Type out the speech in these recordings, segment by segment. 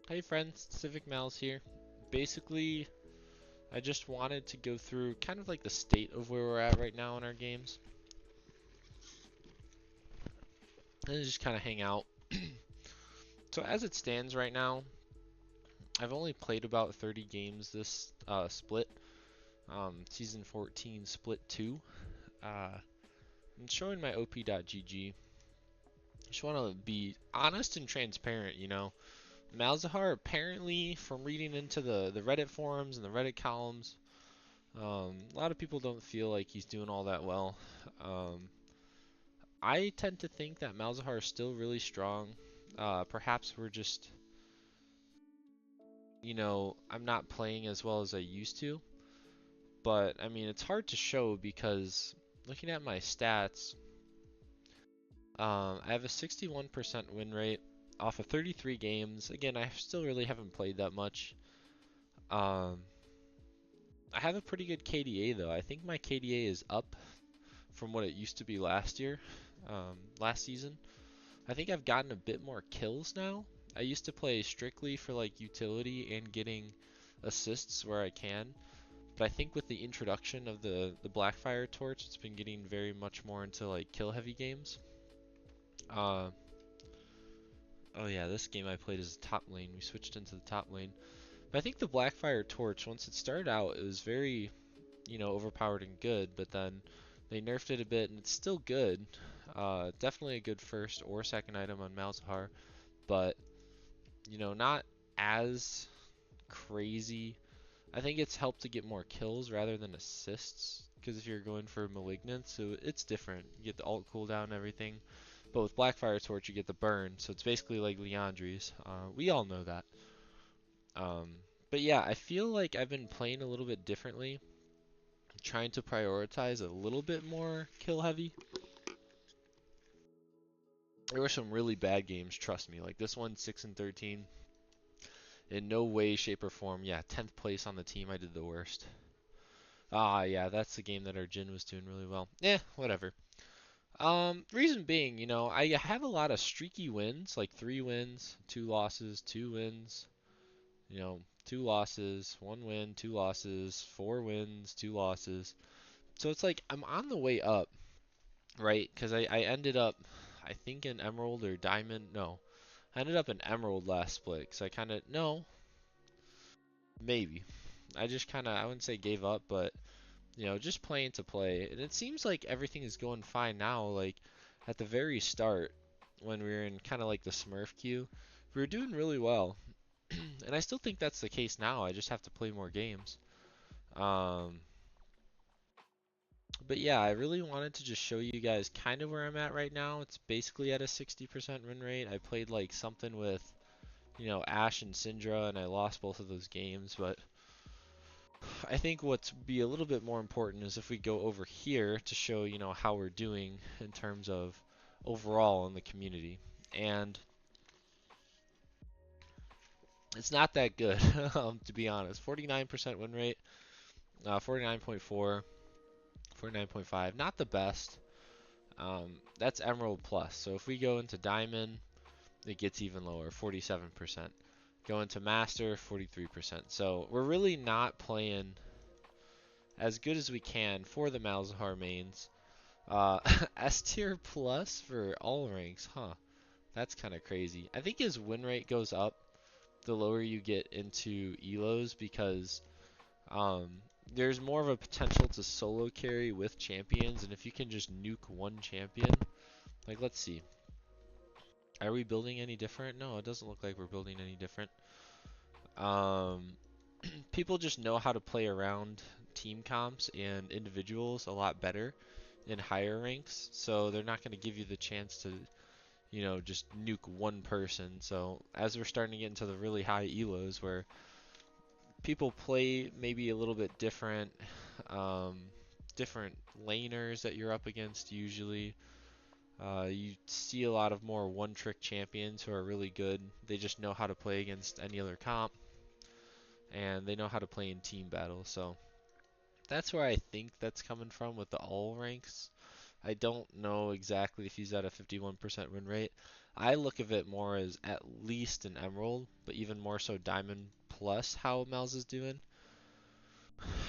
Hey friends, Civic Malz here. Basically, I just wanted to go through kind of like the state of where we're at right now in our games and just kind of hang out. So as it stands right now, I've only played about 30 games this split, season 14 split 2. I'm showing my op.gg. Just want to be honest and transparent, Malzahar apparently, from reading into the Reddit forums and the Reddit columns, a lot of people don't feel like he's doing all that well. Um, I tend to think that Malzahar is still really strong. Perhaps we're just, I'm not playing as well as I used to. But, I mean, it's hard to show because looking at my stats, I have a 61% win rate off of 33 games. Again, I still really haven't played that much. Um, I have a pretty good KDA though. I think my KDA is up from what it used to be last year, last season. I think I've gotten a bit more kills now. I used to play strictly for like utility and getting assists where I can, but I think with the introduction of the Blackfire torch, it's been getting very much more into like kill heavy games. Uh, oh yeah, this game I played as a top lane. We switched into the top lane. But I think the Blackfire torch, once it started out, it was very, overpowered and good, but then they nerfed it a bit and it's still good. Definitely a good first or second item on Malzahar, but not as crazy. I think it's helped to get more kills rather than assists. Because if you're going for Malignant, so it's different. You get the alt cooldown and everything. But with Blackfire Torch, you get the burn. So it's basically like Leandri's. We all know that. Um, but yeah, I feel like I've been playing a little bit differently. Trying to prioritize a little bit more kill heavy. There were some really bad games, trust me. Like this one, 6 and 13. In no way, shape, or form. Yeah, 10th place on the team. I did the worst. Ah, yeah, that's the game that our Jin was doing really well. Eh, whatever. Reason being, I have a lot of streaky wins, like 3 wins, 2 losses, 2 wins, 2 losses, 1 win, 2 losses, 4 wins, 2 losses. So it's like I'm on the way up, right? Because I ended up, I think in Emerald or Diamond. No, I ended up in Emerald last split. Because I kind of, no, maybe. I just kind of, I wouldn't say gave up, but just playing to play. And it seems like everything is going fine now. Like at the very start, when we were in kind of like the Smurf queue, we were doing really well. And I still think that's the case now. I just have to play more games. Um, but yeah, I really wanted to just show you guys kind of where I'm at right now. It's basically at a 60% win rate. I played like something with, Ashe and Syndra, and I lost both of those games. But I think what's be a little bit more important is if we go over here to show, how we're doing in terms of overall in the community. And it's not that good, to be honest. 49% win rate, 49.4, 49.5, not the best. That's Emerald Plus. So if we go into Diamond, it gets even lower, 47%. Go into Master, 43%. So we're really not playing as good as we can for the Malzahar mains. S tier plus for all ranks, huh? That's kind of crazy. I think his win rate goes up the lower you get into elos because um, there's more of a potential to solo carry with champions, and if you can just nuke one champion, like let's see, are we building any different? No, it doesn't look like we're building any different. Um, People just know how to play around team comps and individuals a lot better in higher ranks, so they're not going to give you the chance to, just nuke one person. So as we're starting to get into the really high elos where people play maybe a little bit different, um, different laners that you're up against usually. You see a lot of more one-trick champions who are really good. They just know how to play against any other comp, and they know how to play in team battles. So that's where I think that's coming from with the all ranks. I don't know exactly if he's at a 51% win rate. I look at it more as at least an Emerald, but even more so Diamond plus how Malz is doing.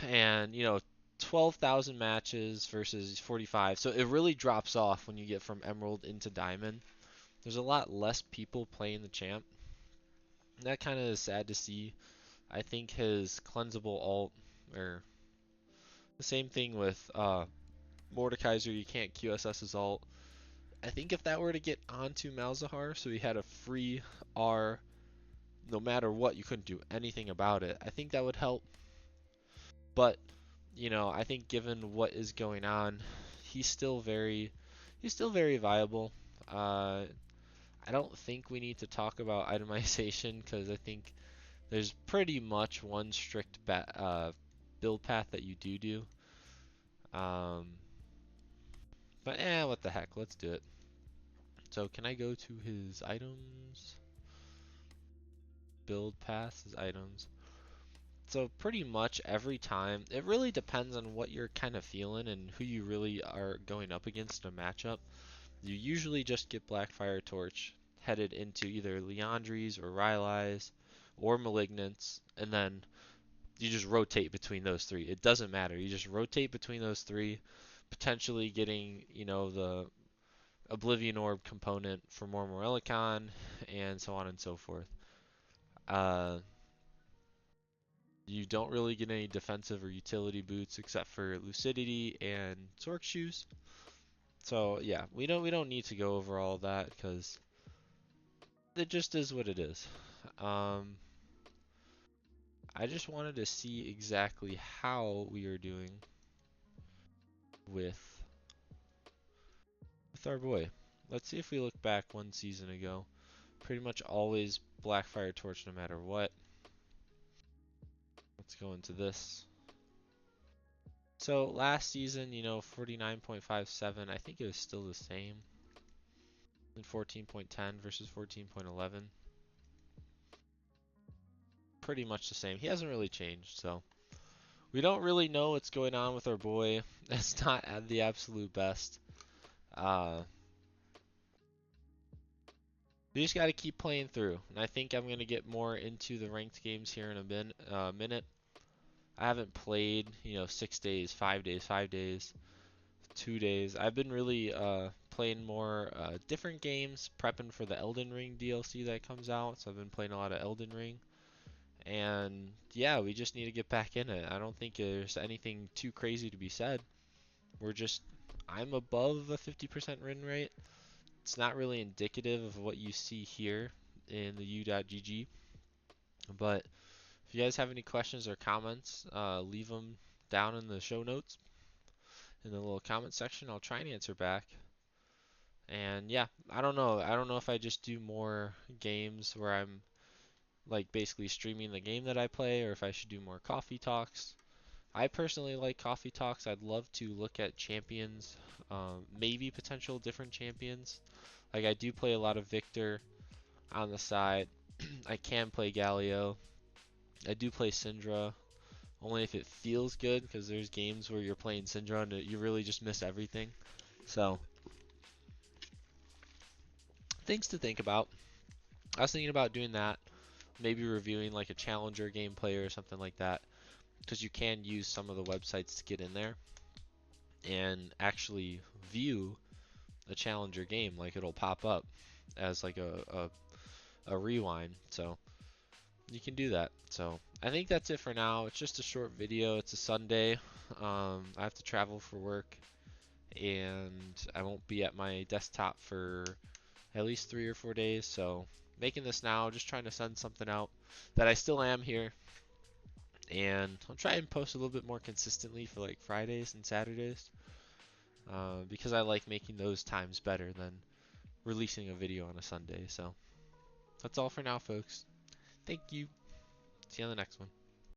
And, 12,000 matches versus 45. So it really drops off when you get from Emerald into Diamond. There's a lot less people playing the champ. And that kind of is sad to see. I think his cleansable ult, or the same thing with Mordekaiser, you can't QSS his ult. I think if that were to get onto Malzahar, so he had a free R no matter what, you couldn't do anything about it, I think that would help. But, I think given what is going on, he's still very he's still very viable. I don't think we need to talk about itemization because I think there's pretty much one strict build path that you do. Um, but what the heck, let's do it. So can I go to his items? Build paths, his items. So pretty much every time, it really depends on what you're kind of feeling and who you really are going up against in a matchup. You usually just get Blackfire Torch headed into either Leandries or Rylai's or Malignants, and then you just rotate between those three. It doesn't matter. You just rotate between those three, potentially getting, the Oblivion Orb component for more Morellicon, and so on and so forth. Uh, you don't really get any defensive or utility boots except for Lucidity and Zork Shoes. So yeah, we don't need to go over all that because it just is what it is. Um, I just wanted to see exactly how we are doing with our boy. Let's see if we look back one season ago. Pretty much always Blackfire Torch no matter what. Let's go into this. So last season, 49.57. I think it was still the same. And 14.10 versus 14.11. Pretty much the same. He hasn't really changed, so we don't really know what's going on with our boy. It's not at the absolute best. Uh, we just got to keep playing through, and I think I'm gonna get more into the ranked games here in a minute. I haven't played, 6 days, 5 days, 5 days, 2 days. I've been really playing more different games, prepping for the Elden Ring DLC that comes out. So I've been playing a lot of Elden Ring. And yeah, we just need to get back in it. I don't think there's anything too crazy to be said. I'm above a 50% win rate. It's not really indicative of what you see here in the u.gg. But if you guys have any questions or comments, leave them down in the show notes in the little comment section. I'll try and answer back. And yeah, I don't know. I don't know if I just do more games where I'm like basically streaming the game that I play or if I should do more coffee talks. I personally like coffee talks. I'd love to look at champions, maybe potential different champions. Like I do play a lot of Victor on the side. I can play Galio. I do play Syndra, only if it feels good, because there's games where you're playing Syndra and you really just miss everything. So, things to think about. I was thinking about doing that, maybe reviewing like a challenger gameplay or something like that, because you can use some of the websites to get in there and actually view a challenger game. Like it'll pop up as like a rewind. So you can do that. So I think that's it for now. It's just a short video. It's a Sunday. I have to travel for work and I won't be at my desktop for at least 3 or 4 days. So making this now, just trying to send something out that I still am here. And I'll try and post a little bit more consistently for like Fridays and Saturdays because I like making those times better than releasing a video on a Sunday. So that's all for now, folks. Thank you. See you on the next one.